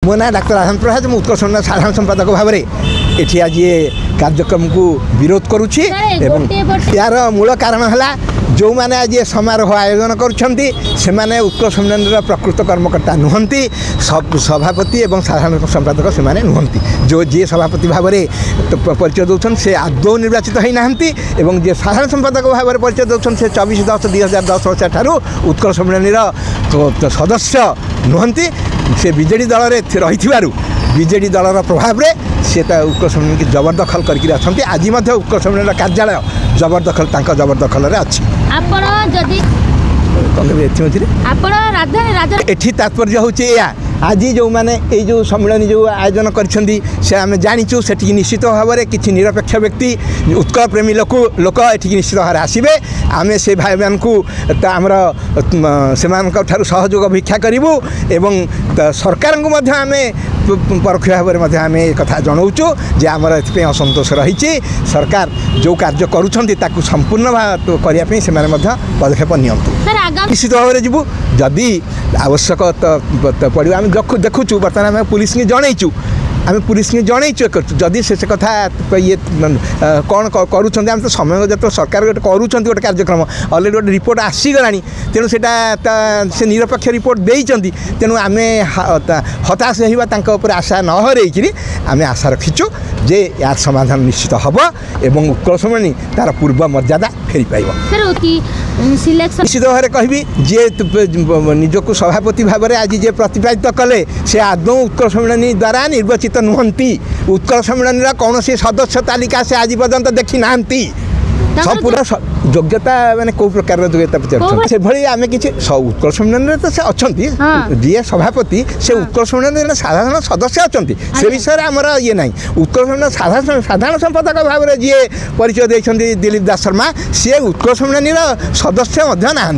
मो ना डाक्टर आनंद प्रसाद मु उत्कर्ष सम्मेलन साधारण संपादक भाव में ये आज ये कार्यक्रम को विरोध करुच्ची यार मूल कारण है जो मैंने आज ये समारोह आयोजन करुँचे उत्कर्ष सम्मेलन प्रकृत कर्मकर्ता नुहंती सभापति और साधारण संपादक से नुहंती जो जी सभापति भाव में परिचय दौरान से आदौ निर्वाचित होना एवं जी साधारण संपादक भाव में परिचय दौरान से 24/10/2010 ठारू उत्कर्ष सम्मेलन सदस्य नुहंती से बीजेडी दल में रही बीजेडी दलर प्रभाव में सी उत्कर्ष सम्मेलन की जबरदखल करके आज उत्कर्ष सम्मेलन कार्यालय जबरदखल जबरदखल अच्छी एठी तात्पर्य होची आज जो मैंने ये जो सम्मेलन जो आयोजन कर जाचु से निश्चित भाव में किसी निरपेक्ष व्यक्ति उत्कल प्रेमी लोक ये निश्चित भाव में आसवे आम से भाई मान को आमर से सहयोग भिक्षा करूँ एवं सरकार को आम परोक्ष भाव में आम एक कथा जनाऊँ जे आमर ए असंतोष रही सरकार जो कार्य करुँच संपूर्ण करने से पदक्षेप निश्चित भाव में जीवु जदि आवश्यक पड़ो आम देखुचु बर्तमान आम पुलिस की जनईचु आम पुलिस की जनईचु जदि से कथा ये कौन करुँच आम तो समय जो सरकार गोटे गोटे कार्यक्रम अलरेडी गोटे रिपोर्ट आसीगला तेणु से निरपेक्ष रिपोर्ट देती तेणु आम हताश होगा आशा न हर आम आशा रखीचु जे यार समाधान निश्चित हम एवं उत्कल सम्मेलन तार पूर्व मर्यादा फेरी पाइब निश्चित भाव में कहबी जी निजक सभापति भाव में आज जे प्रतिपादित कले से आदौ उत्कल सम्मेलन द्वारा निर्वाचित नुहंती उत्कल सम्मेलन कौन सदस्य तालिका से आज पर्यंत देखी ना संपूर्ण योग्यता माने को प्रकार योग्यता पचार से भली आम कि उत्कल सम्मेलन तो से अच्छा जी सभापति से उत्कल सम्मेलन साधारण सदस्य अच्छा से विषय में आमर ये ना उत्कल सम्मेलन साधारण संपादक भाव में जी परिचय देते दिलीप दास शर्मा सी उत्कल सम्मेलन सदस्य ना।